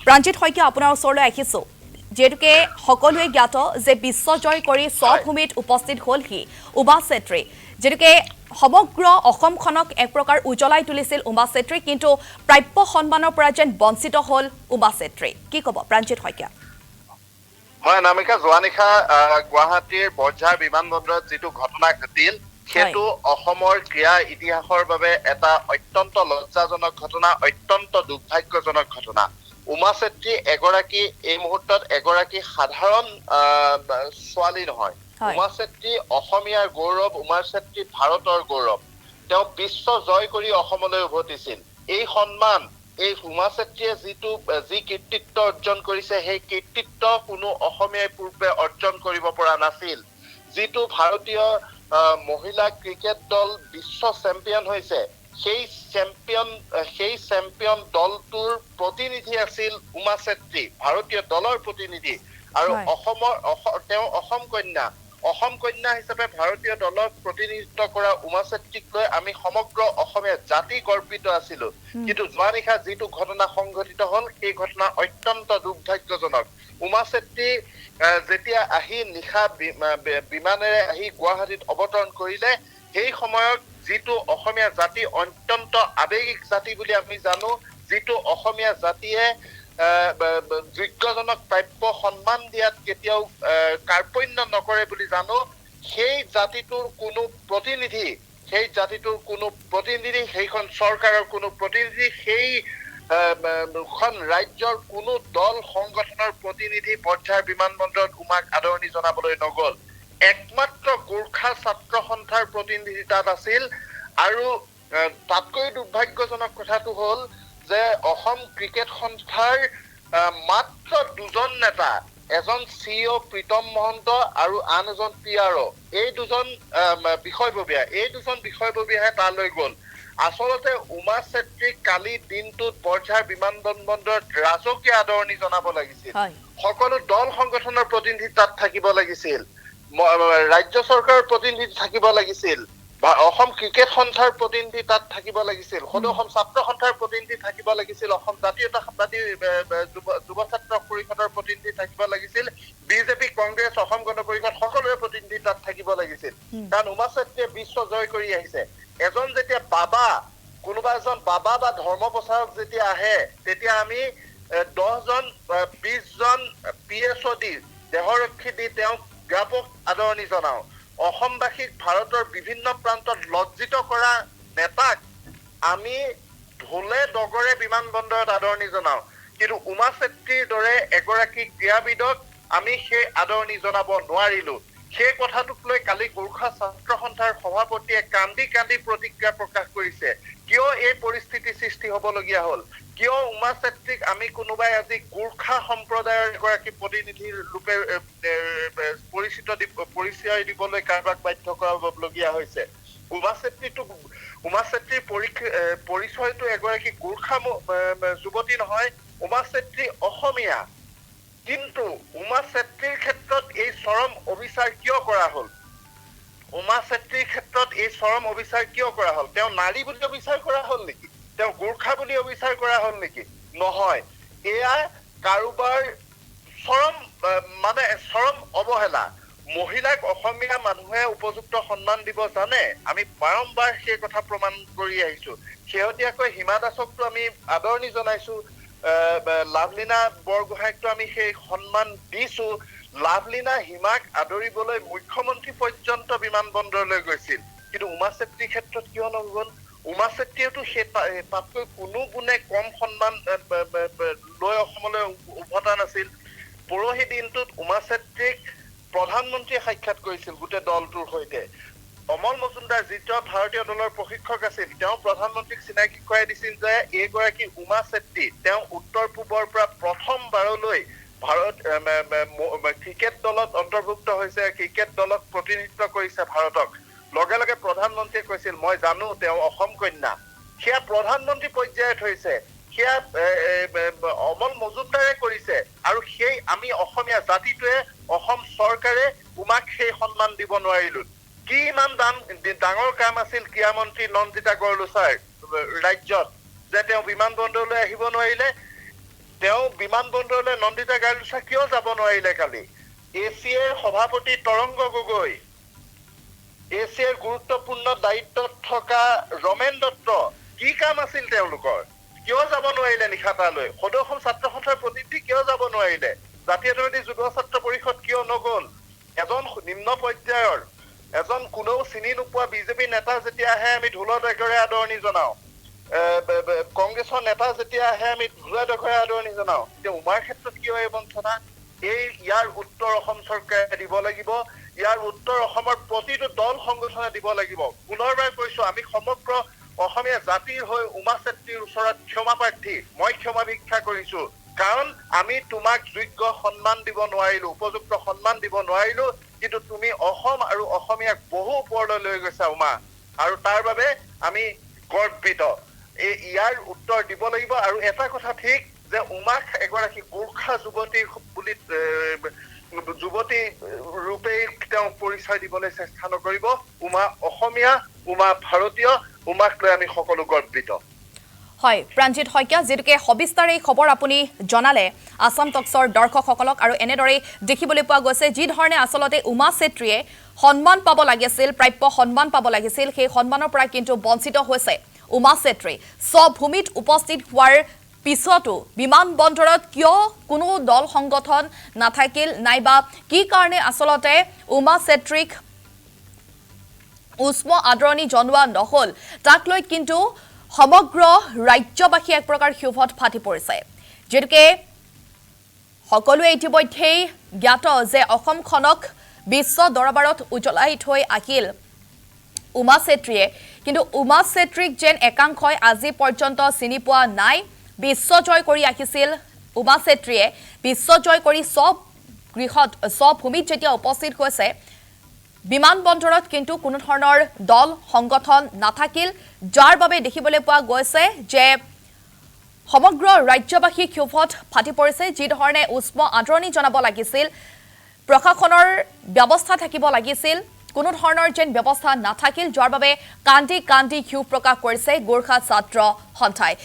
প্ৰাঞ্জিত শইকীয়া আপোনাৰ ওচৰলৈ আহিছো যেহেতুকে সকলোৱে জ্ঞাত যে বিশ্বজয় কৰি স্বভূমিত উপস্থিত হ'লহি উমা চেত্ৰী যেহেতুকে সমগ্ৰ অসমখনক এক প্ৰকাৰ উজ্বলাই তুলিছিল উমা চেত্ৰী কিন্তু প্ৰাপ্য সন্মানৰ পৰা যেন বঞ্চিত হ'ল উমা চেত্ৰী কি ক'ব প্ৰাঞ্জিত শইকীয়া হয় নামিকা যোৱা নিশা গুৱাহাটীৰ বৰঝাৰ বিমানবন্দৰত যিটো ঘটনা ঘটিল সেইটো অসমৰ ক্ৰীড়া ইতিহাসৰ বাবে এটা অত্যন্ত লজ্জাজনক ঘটনা অত্যন্ত দুৰ্ভাগ্যজনক ঘটনা উমা চেত্ৰী এগৰাকী এই মুহূৰ্তত এগৰাকী সাধাৰণ ছোৱালী নহয় উমা চেত্ৰী অসমীয়াৰ গৌৰৱ উমা চেত্ৰী ভাৰতৰ গৌৰৱ তেওঁ বিশ্ব জয় কৰি অসমলৈ উভতিছিল এই সন্মান এই উমা চেত্ৰীয়ে যি কীৰ্তিত্ব অৰ্জন কৰিছে সেই কীৰ্তিত্ব কোনো অসমীয়াই পূৰ্বে অৰ্জন কৰিব পৰা নাছিল যিটো ভাৰতীয় মহিলা ক্ৰিকেট দল বিশ্ব চেম্পিয়ন হৈছে সেই চেম্পিয়ন দলটোৰ প্ৰতিনিধি আছিল উমা চেত্ৰী ভাৰতীয় দলৰ প্ৰতিনিধি আৰু তেওঁ অসম কন্যা হিচাপে ভাৰতীয় দলক প্ৰতিনিধিত্ব কৰা উমা চেত্ৰীক লৈ আমি সমগ্ৰ অসমীয়া জাতি গৰ্বিত আছিলো কিন্তু যোৱা নিশা যিটো ঘটনা সংঘটিত হল সেই ঘটনা অত্যন্ত দুৰ্ভাগ্যজনক উমা চেত্ৰী যেতিয়া আহি নিশা বিমানেৰে আহি গুৱাহাটীত অৱতৰণ কৰিলে সেই সময়ত যিটো অসমীয়া জাতি অত্যন্ত আৱেগিক জাতি বুলি আমি জানো যিটো অসমীয়া জাতিয়ে যোগ্যজনক প্ৰাপ্য সন্মান দিয়াত কেতিয়াও কাৰ্পণ্য নকৰে বুলি জানো সেই জাতিটোৰ কোনো প্ৰতিনিধি সেইখন চৰকাৰৰ কোনো প্ৰতিনিধি সেইখন ৰাজ্যৰ কোনো দল সংগঠনৰ প্ৰতিনিধি বৰঝাৰ বিমানবন্দৰত উমাক আদৰণি জনাবলৈ নগল একমাত্ৰ গোৰ্খা ছাত্ৰ সন্থাৰ প্ৰতিনিধি তাত আছিল আৰু তাতকৈ দুৰ্ভাগ্যজনক কথাটো হ'ল যে অসম ক্ৰিকেট সন্থাৰ মাত্ৰ দুজন নেতা এজন সিইঅ প্ৰীতম মহন্ত আৰু আন এজন পিআৰঅ এই দুজন বিষয়ববীয়াহে তালৈ গ'ল আচলতে উমা চেত্ৰীক কালি দিনটোত বৰঝাৰ বিমানবন্দৰত ৰাজকীয় আদৰণি জনাব লাগিছিল সকলো দল সংগঠনৰ প্ৰতিনিধি তাত থাকিব লাগিছিল ৰাজ্য চৰকাৰৰ প্ৰতিনিধি থাকিব লাগিছিল অসম ক্ৰিকেট সন্থাৰ প্ৰতিনিধি তাত থাকিব লাগিছিল অসম ছাত্ৰ সন্থাৰ প্ৰতিনিধি থাকিব লাগিছিল অসম জাতীয়তাবাদী যুৱ ছাত্ৰ পৰিষদৰ প্ৰতিনিধি থাকিব লাগিছিল বিজেপি কংগ্ৰেছ অসম গণ পৰিষদ সকলোৰে প্ৰতিনিধি তাত থাকিব লাগিছিল কাৰণ উমা চেত্ৰীয়ে বিশ্ব জয় কৰি আহিছে এজন যেতিয়া কোনোবা এজন বাবা বা ধৰ্ম প্ৰচাৰক যেতিয়া আহে তেতিয়া আমি 10 জন 20 জন পিএছঅডি দেহৰক্ষী দি তেওঁক ব্যাপক আদৰণি জনাও অসমবাসীক ভাৰতৰ বিভিন্ন প্ৰান্তত লজ্জিত কৰা নেতাক আমি ঢোলে ডগৰে বিমানবন্দৰত আদৰণি জনাও কিন্তু উমা চেত্ৰীৰ দৰে এগৰাকী ক্ৰীড়াবিদক আমি সেই আদৰণি জনাব নোৱাৰিলো সেই কথাটোক লৈ কালি গোৰ্খা ছাত্ৰ সন্থাৰ সভাপতিয়ে কান্দি প্ৰতিক্ৰিয়া প্ৰকাশ কৰিছে কিয় এই পৰিস্থিতি সৃষ্টি হ'বলগীয়া হ'ল কিয় উমা চেত্ৰীক আমি কোনোবাই আজি গোৰ্খা সম্প্ৰদায়ৰ এগৰাকী প্ৰতিনিধি ৰূপে পৰিচয় দিবলৈ কাৰোবাক বাধ্য কৰাবলগীয়া হৈছে উমা চেত্ৰীৰ পৰিচয়টো এগৰাকী গোৰ্খা যুৱতী নহয় উমা চেত্ৰী অসমীয়া কিন্তু উমা চেত্ৰীৰ ক্ষেত্ৰত এই চৰম অবিচাৰ কিয় কৰা হ'ল তেওঁ নাৰী বুলি অবিচাৰ কৰা হ'ল নেকি তেওঁ গোৰ্খা বুলি অবিচাৰ কৰা হ'ল নেকি নহয় এয়া কাৰোবাৰ চৰম অৱহেলা মহিলাক অসমীয়া মানুহে উপযুক্ত সন্মান দিব জানে আমি বাৰম্বাৰ সেই কথা প্ৰমাণ কৰি আহিছো শেহতীয়াকৈ হিমা দাসকতো আমি আদৰণি জনাইছো লাভলীনা বৰগোহাঁইকতো আমি সেই সন্মান দিছো লাভলীনা হিমাক আদৰিবলৈ মুখ্যমন্ত্ৰী পৰ্যন্ত বিমানবন্দৰলৈ গৈছিল কিন্তু উমা চেত্ৰীৰ ক্ষেত্ৰত কিয় নগ'ল উমা চেত্ৰীয়েতো সেই তাতকৈ কোনো গুণে কম সন্মান লৈ অসমলৈ উভতা নাছিল পৰহি দিনটোত উমা চেত্ৰীক প্ৰধানমন্ত্ৰীয়ে সাক্ষাৎ কৰিছিল গোটেই দলটোৰ সৈতে অমল মজুমদাৰ যিটো ভাৰতীয় দলৰ প্ৰশিক্ষক আছিল তেওঁ প্ৰধানমন্ত্ৰীক চিনাকি কৰাই দিছিল যে এইগৰাকী উমা চেত্ৰী তেওঁ উত্তৰ পূবৰ পৰা প্ৰথমবাৰলৈ ভাৰত ক্ৰিকেট দলত অন্তৰ্ভুক্ত হৈছে ক্ৰিকেট দলত প্ৰতিনিধিত্ব কৰিছে ভাৰতক লগে লগে প্ৰধানমন্ত্ৰীয়ে কৈছিল মই জানো তেওঁ অসম কন্যা সেয়া প্ৰধানমন্ত্ৰী পৰ্যায়ত হৈছে সেয়া অমল মজুমদাৰে কৰিছে আৰু সেই আমি অসমীয়া জাতিটোৱে অসম চৰকাৰে উমাক সেই সন্মান দিব নোৱাৰিলো কি ইমান ডাঙৰ কাম আছিল ক্ৰীড়া মন্ত্ৰী নন্দিতা গড়লোচাৰ ৰাজ্যত যে তেওঁ বিমানবন্দৰলৈ আহিব নোৱাৰিলে তেওঁ বিমানবন্দৰলৈ নন্দিতা গাৰ্লছা কিয় যাব নোৱাৰিলে কালি? এছিয়াৰ সভাপতি তৰংগ গগৈ, এছিয়াৰ গুৰুত্বপূৰ্ণ দায়িত্বত থকা ৰমেন দত্ত, কি কাম আছিল তেওঁলোকৰ? কিয় যাব নোৱাৰিলে নিশা তালৈ? সদৌ অসম ছাত্ৰ সন্থাৰ প্ৰতিনিধি কিয় যাব নোৱাৰিলে? জাতীয়তাবাদী যুৱ ছাত্ৰ পৰিষদ কিয় নগ'ল? এজন নিম্ন পৰ্যায়ৰ এজন কোনেও চিনি নোপোৱা বিজেপি নেতা যেতিয়া আহে আমি ঢোলৰ ডেগৰে আদৰণি জনাওঁ, কংগ্ৰেছৰ নেতা যেতিয়া আহে আমি ঢোলৰ ডেগৰে আদৰণি জনাওঁ। এতিয়া উমাৰ ক্ষেত্ৰত কিয় এই বঞ্চনা? ইয়াৰ উত্তৰ অসম চৰকাৰে দিব লাগিব, ইয়াৰ উত্তৰ অসমৰ প্ৰতিটো দল সংগঠনে দিব লাগিব। পুনৰবাৰ কৈছো, আমি সমগ্ৰ অসমীয়া জাতিৰ হৈ উমা চেত্ৰীৰ ওচৰত ক্ষমা প্ৰাৰ্থী। মই ক্ষমা ভিক্ষা কৰিছো, কাৰণ আমি তোমাক যোগ্য সন্মান দিব নোৱাৰিলো, উপযুক্ত সন্মান দিব নোৱাৰিলো, কিন্তু তুমি অসম আৰু অসমীয়াক বহু ওপৰলৈ লৈ গৈছা উমা, আৰু তাৰ বাবে আমি গৰ্বিত। ইয়াৰ উত্তৰ দিব লাগিব। আৰু এটা কথা ঠিক যে উমাক এগৰাকী গোৰ্খা যুৱতী বুলি যুৱতী ৰূপে তেওঁ পৰিচয় দিবলৈ চেষ্টা নকৰিব। উমা অসমীয়া, উমা ভাৰতীয়, উমাক লৈ আমি সকলো গৰ্বিত। হয়, প্ৰাণজিৎ শইকীয়া, যিটোকে সবিস্তাৰে এই খবৰ আপুনি জনালে আছাম টক্সৰ দৰ্শকসকলক, আৰু এনেদৰে দেখিবলৈ পোৱা গৈছে যি ধৰণে আচলতে উমা চেত্ৰীয়ে সন্মান পাব লাগিছিল, প্ৰাপ্য সন্মান পাব লাগিছিল, সেই সন্মানৰ পৰা কিন্তু বঞ্চিত হৈছে উমা চেত্ৰী। স্বভূমিত উপস্থিত হোৱাৰ পিছতো বিমানবন্দৰত কিয় কোনো দল সংগঠন নাথাকিল, নাইবা কি কাৰণে আচলতে উমা চেত্ৰীক উষ্ম আদৰণি জনোৱা নহ'ল, তাক লৈ কিন্তু সমগ্ৰ ৰাজ্যবাসী এক প্ৰকাৰ ক্ষোভত ফাটি পৰিছে। যিহেতুকে সকলোৱে ইতিমধ্যেই জ্ঞাত যে অসমখনক বিশ্ব দৰবাৰত উজ্বলাই থৈ আহিল উমা চেত্ৰীয়ে, কিন্তু উমা চেত্ৰীক যেন একাংশই আজি পৰ্যন্ত চিনি পোৱা নাই। বিশ্বজয় কৰি আহিছিল উমা চেত্ৰীয়ে, বিশ্বজয় কৰি স্বভূমিত যেতিয়া উপস্থিত হৈছে, বিমানবন্দৰত কিন্তু কোনো ধৰণৰ দল সংগঠন নাথাকিল, যাৰ বাবে দেখিবলৈ পোৱা গৈছে যে সমগ্ৰ ৰাজ্যবাসী ক্ষোভত ফাটি পৰিছে। যি ধৰণে উষ্ম আদৰণি জনাব লাগিছিল, প্ৰশাসনৰ ব্যৱস্থা থাকিব লাগিছিল, কোনো ধৰণৰ যেন ব্যৱস্থা নাথাকিল, যাৰ বাবে কান্দি কান্দি ক্ষোভ প্ৰকাশ কৰিছে গোৰ্খা ছাত্ৰ সন্থাই।